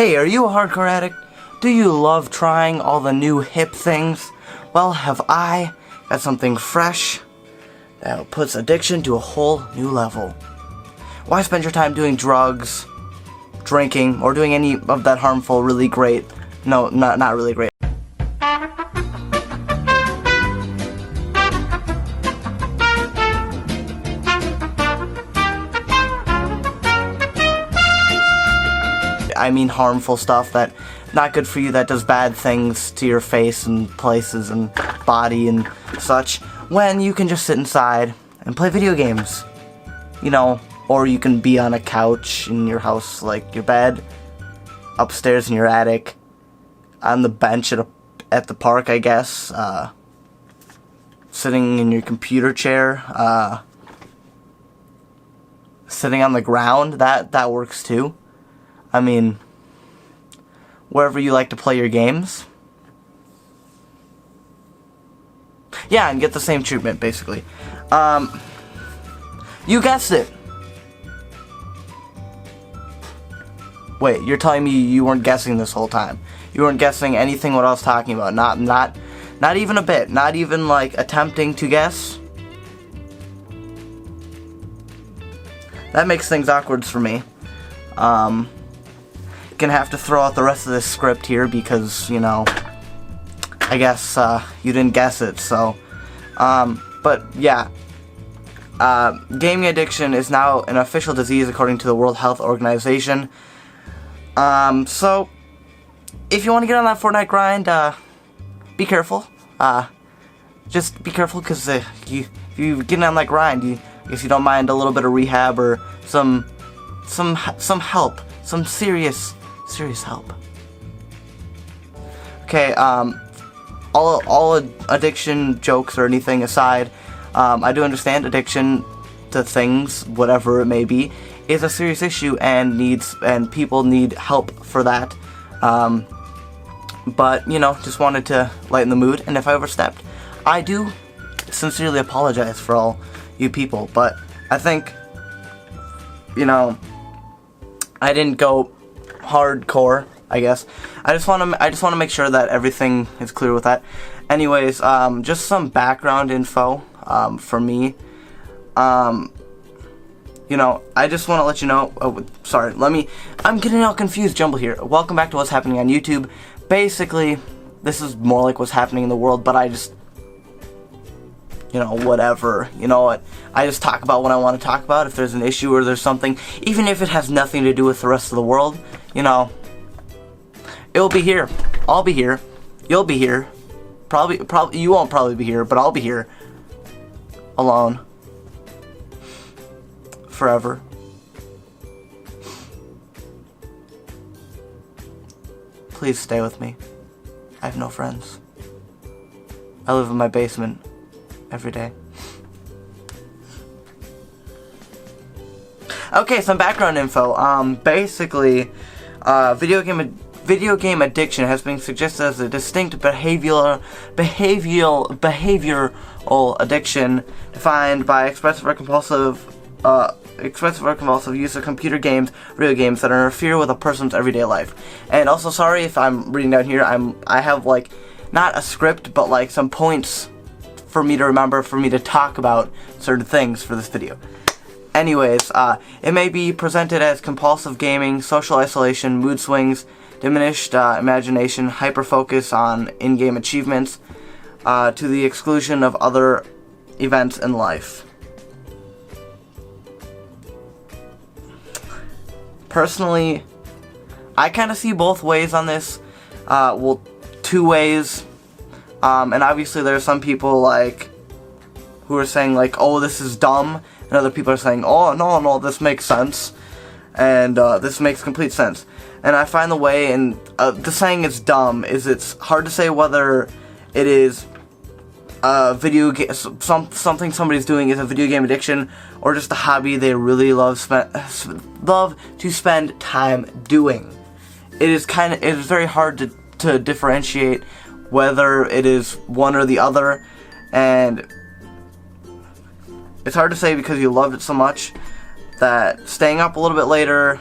Hey, are you a hardcore addict? Do you love trying all the new hip things? Well, have I got something fresh that puts addiction to a whole new level. Why spend your time doing drugs, drinking, or doing any of that harmful, really great, no, not really great. I mean harmful stuff that not good for you, that does bad things to your face and places and body and such, when you can just sit inside and play video games, you know, or you can be on a couch in your house, like your bed, upstairs in your attic, on the bench at the park, I guess, sitting in your computer chair, sitting on the ground, that works too. I mean, wherever you like to play your games. Yeah, and get the same treatment, basically. You guessed it. Wait, you're telling me you weren't guessing this whole time? You weren't guessing anything what I was talking about? Not even a bit. Not even, like, attempting to guess? That makes things awkward for me. Gonna have to throw out the rest of this script here because, you know, I guess you didn't guess it, so but yeah, gaming addiction is now an official disease according to the World Health Organization. So if you want to get on that Fortnite grind, be careful. Just be careful, because if you get on that grind, if you don't mind a little bit of rehab or some help, some serious help. Okay, all addiction jokes or anything aside, I do understand addiction to things, whatever it may be, is a serious issue and people need help for that. But, you know, just wanted to lighten the mood, and if I overstepped, I do sincerely apologize for all you people, but I think, you know, I didn't go hardcore, I guess. I just want to make sure that everything is clear with that. Anyways, just some background info for me. You know, I just want to let you know. Oh, sorry. I'm getting all confused, jumble here. Welcome back to what's happening on YouTube. Basically, this is more like what's happening in the world, but I just, you know, whatever. You know what? I just talk about what I want to talk about. If there's an issue or there's something, even if it has nothing to do with the rest of the world, you know, it'll be here. I'll be here. You'll be here. Probably you won't probably be here, but I'll be here. Alone. Forever. Please stay with me. I have no friends. I live in my basement every day. Okay, some background info. Basically, video game addiction has been suggested as a distinct behavioral addiction defined by expressive or compulsive use of computer games, video games that interfere with a person's everyday life. And also, sorry if I'm reading down here. I have, like, not a script, but like some points for me to remember, for me to talk about certain things for this video. Anyways, it may be presented as compulsive gaming, social isolation, mood swings, diminished imagination, hyper-focus on in-game achievements, to the exclusion of other events in life. Personally, I kind of see both ways on this. Well, two ways. And obviously there are some people, like, who are saying, like, oh, this is dumb. And other people are saying, oh, no, this makes sense. And this makes complete sense. And I find the way, and the saying it's dumb, is it's hard to say whether it is video game, something somebody's doing is a video game addiction, or just a hobby they really love to spend time doing. It is very hard to differentiate whether it is one or the other, and it's hard to say because you loved it so much that staying up a little bit later,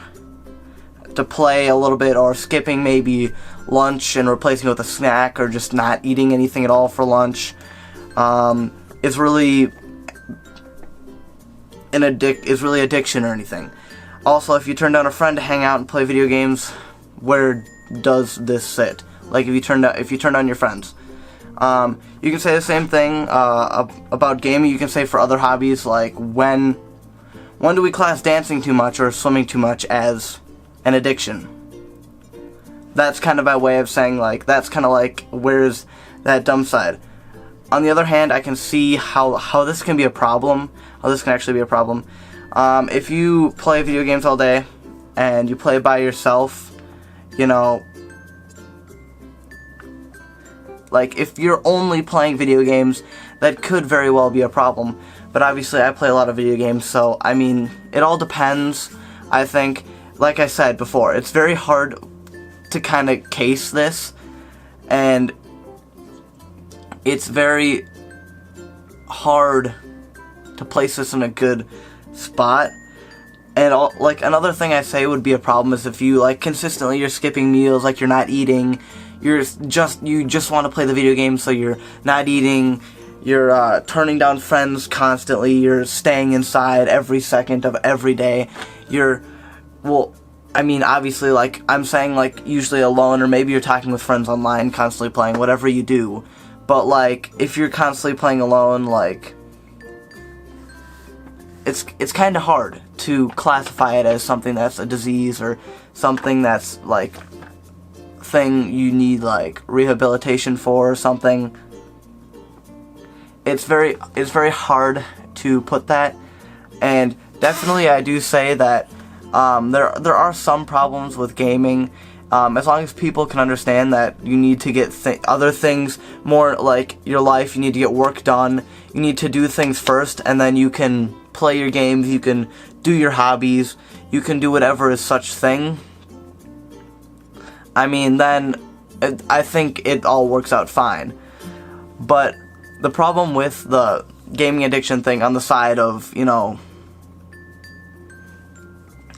to play a little bit, or skipping maybe lunch and replacing it with a snack, or just not eating anything at all for lunch, is really addiction or anything. Also, if you turn down a friend to hang out and play video games, where does this sit? Like, if you turn down your friends. You can say the same thing about gaming. You can say for other hobbies, like when do we class dancing too much or swimming too much as an addiction? That's kind of my way of saying, like, that's kind of like, where's that dumb side? On the other hand, I can see how this can be a problem, how this can actually be a problem. If you play video games all day, and you play by yourself, you know, like, if you're only playing video games, that could very well be a problem. But obviously, I play a lot of video games, so, I mean, it all depends, I think. Like I said before, it's very hard to kind of case this, and it's very hard to place this in a good spot. And like, another thing I say would be a problem is if you, like, consistently you're skipping meals, like, you're not eating, you just want to play the video game, so you're not eating, you're turning down friends constantly, you're staying inside every second of every day, well, I mean, obviously, like, I'm saying, like, usually alone, or maybe you're talking with friends online, constantly playing, whatever you do. But, like, if you're constantly playing alone, like, it's kind of hard to classify it as something that's a disease, or something that's, like, thing you need, like, rehabilitation for, or something. It's very hard to put that, and definitely I do say that there are some problems with gaming, as long as people can understand that you need to get other things more, like your life, you need to get work done, you need to do things first, and then you can play your games, you can do your hobbies, you can do whatever is such thing. I mean, then I think it all works out fine. But the problem with the gaming addiction thing on the side of, you know,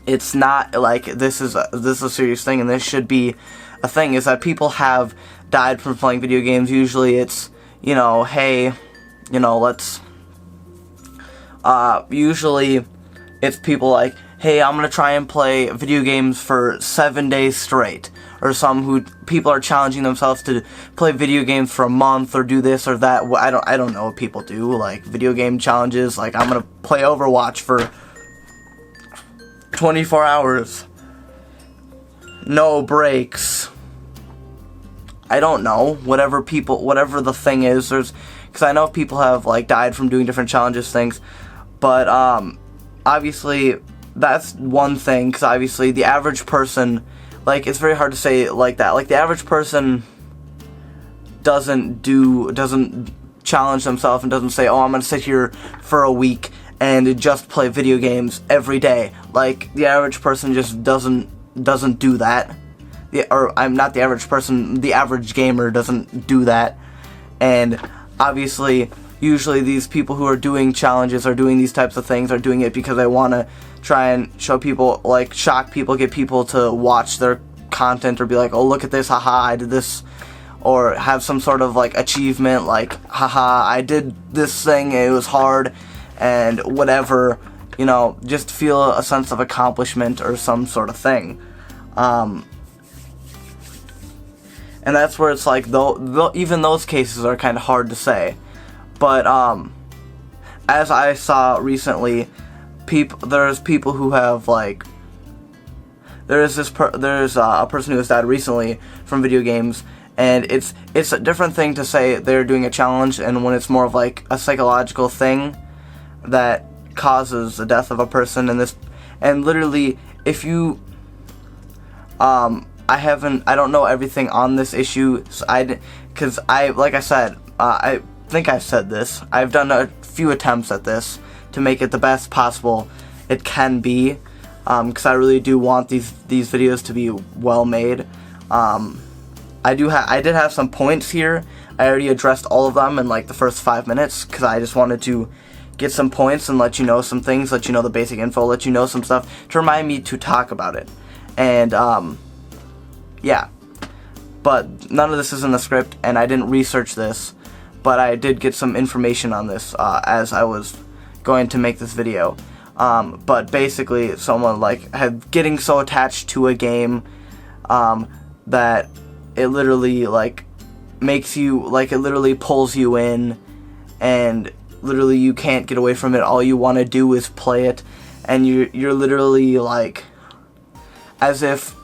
it's not like this is a serious thing and this should be a thing, is that people have died from playing video games. Usually it's, you know, hey, you know, let's usually it's people like, hey, I'm gonna try and play video games for 7 days straight, or people are challenging themselves to play video games for a month, or do this or that. I don't know what people do, like video game challenges, like I'm gonna play Overwatch for 24 hours, no breaks. I don't know, whatever the thing is, because I know people have, like, died from doing different challenges things, but obviously that's one thing, because obviously the average person, like, it's very hard to say it like that, like, the average person doesn't challenge themselves and doesn't say, oh, I'm gonna sit here for a week and just play video games every day. Like, the average person just doesn't do that. I'm not the average person, the average gamer doesn't do that. And obviously, usually these people who are doing challenges or doing these types of things are doing it because they want to try and show people, like, shock people, get people to watch their content, or be like, oh, look at this, haha, I did this, or have some sort of, like, achievement, like, haha, I did this thing, it was hard, and whatever, you know, just feel a sense of accomplishment or some sort of thing. And that's where it's like, even those cases are kind of hard to say. But as I saw recently, there's people who have, like, there's a person who has died recently from video games, and it's a different thing to say they're doing a challenge, and when it's more of, like, a psychological thing that causes the death of a person. And literally, if you I don't know everything on this issue, so like I said, I think I've said this, I've done a few attempts at this to make it the best possible it can be, because I really do want these videos to be well made. I did have some points here. I already addressed all of them in, like, the first 5 minutes, because I just wanted to get some points and let you know some things, let you know the basic info, let you know some stuff to remind me to talk about it. And yeah, but none of this is in the script, and I didn't research this, but I did get some information on this as I was going to make this video. But basically, someone like getting so attached to a game that it literally like makes you, like, it literally pulls you in, and literally you can't get away from it. All you want to do is play it, and you're literally like as if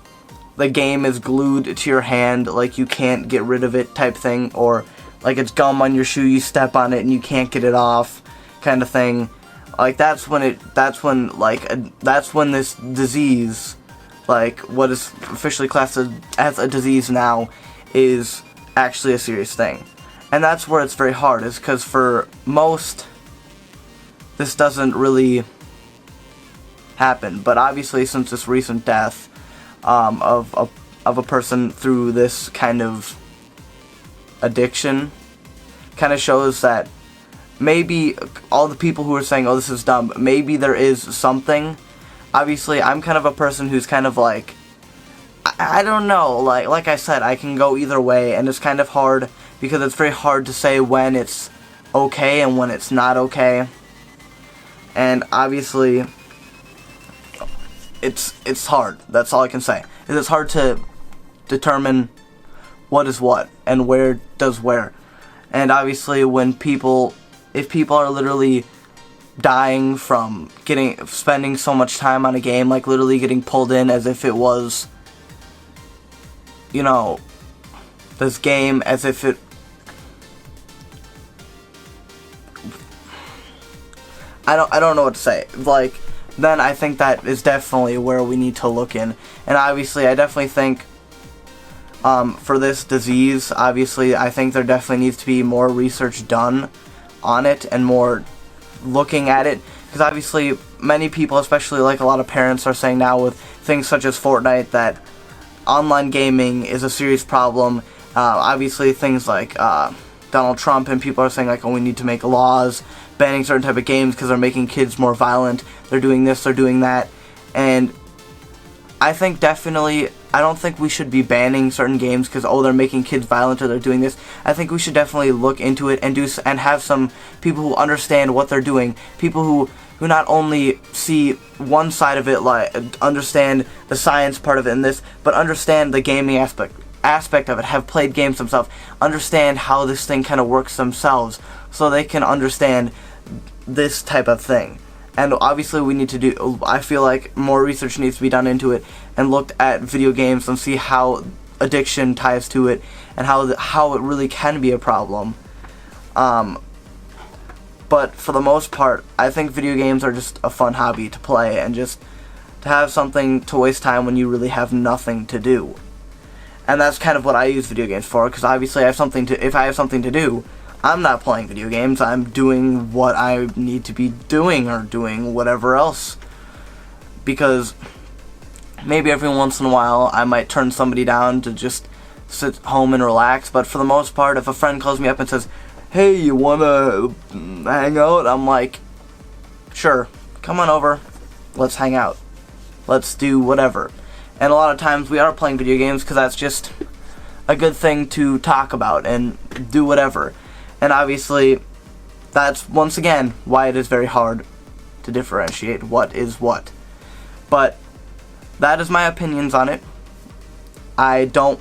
the game is glued to your hand, like you can't get rid of it type thing, or like it's gum on your shoe, you step on it and you can't get it off kind of thing. Like that's when this disease, like what is officially classed as a disease now, is actually a serious thing. And that's where it's very hard, is because for most this doesn't really happen, but obviously since this recent death of a person through this kind of addiction kind of shows that maybe all the people who are saying, oh, this is dumb, maybe there is something. Obviously, I'm kind of a person who's kind of like, I don't know, like I said, I can go either way, and it's kind of hard because it's very hard to say when it's okay and when it's not okay. And obviously, it's hard. That's all I can say. It's hard to determine what is what and where does where. And obviously, if people are literally dying from spending so much time on a game, like literally getting pulled in as if it was, you know, this game as if it, I don't know what to say. Like, then I think that is definitely where we need to look in. And obviously, I definitely think for this disease, obviously, I think there definitely needs to be more research done on it and more looking at it, because obviously many people, especially like a lot of parents, are saying now with things such as Fortnite that online gaming is a serious problem. Obviously things like Donald Trump and people are saying like, oh, we need to make laws banning certain type of games because they're making kids more violent, they're doing this, they're doing that. And I think definitely, I don't think we should be banning certain games because, oh, they're making kids violent or they're doing this. I think we should definitely look into it and have some people who understand what they're doing. People who not only see one side of it, like understand the science part of it in this, but understand the gaming aspect of it, have played games themselves, understand how this thing kind of works themselves, so they can understand this type of thing. And obviously we need to do, I feel like more research needs to be done into it and looked at video games and see how addiction ties to it and how it really can be a problem. But for the most part, I think video games are just a fun hobby to play and just to have something to waste time when you really have nothing to do. And that's kind of what I use video games for, because obviously if I have something to do, I'm not playing video games, I'm doing what I need to be doing or doing whatever else. Because maybe every once in a while I might turn somebody down to just sit home and relax, but for the most part, if a friend calls me up and says, hey, you wanna hang out? I'm like, sure, come on over, let's hang out, let's do whatever. And a lot of times we are playing video games because that's just a good thing to talk about and do whatever. And obviously, that's, once again, why it is very hard to differentiate what is what. But that is my opinions on it. I'm not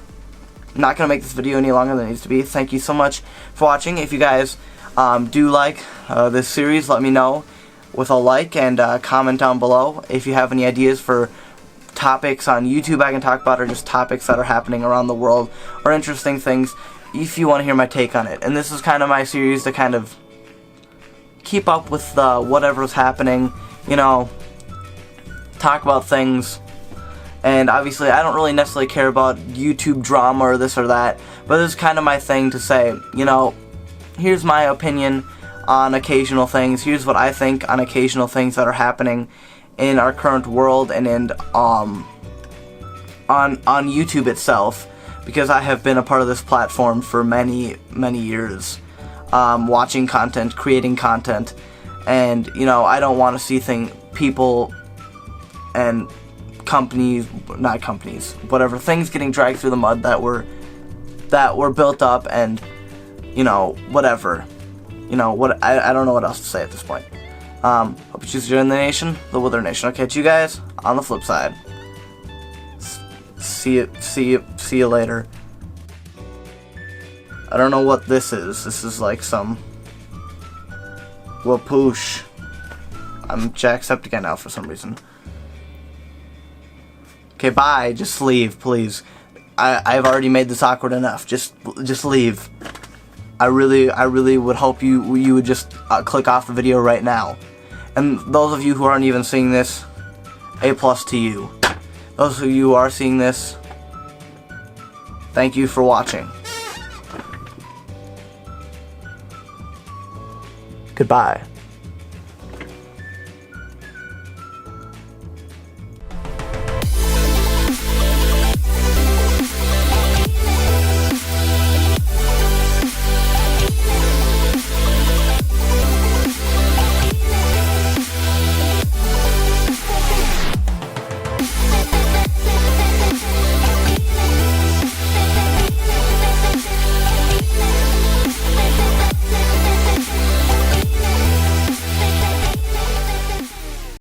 going to make this video any longer than it needs to be. Thank you so much for watching. If you guys do like this series, let me know with a like and comment down below. If you have any ideas for topics on YouTube I can talk about, or just topics that are happening around the world, or interesting things, if you want to hear my take on it. And this is kind of my series to kind of keep up with whatever's happening, you know, talk about things. And obviously I don't really necessarily care about YouTube drama or this or that, but this is kind of my thing to say, you know, here's my opinion on occasional things, here's what I think on occasional things that are happening in our current world and in on YouTube itself, because I have been a part of this platform for many years, watching content, creating content, and you know, I don't want to see people and not companies, whatever, things getting dragged through the mud that were built up, and, you know, whatever. You know, what, I don't know what else to say at this point. Hope you choose to join the nation, the Wither Nation. Okay, catch you guys on the flip side. See you later. I don't know what this is. This is like some wapoosh. I'm Jacksepticeye now for some reason. Okay, bye. Just leave, please. I've already made this awkward enough. Just leave. I really would hope you would just click off the video right now. And those of you who aren't even seeing this, A+ to you. Those of you who are seeing this, thank you for watching. Goodbye.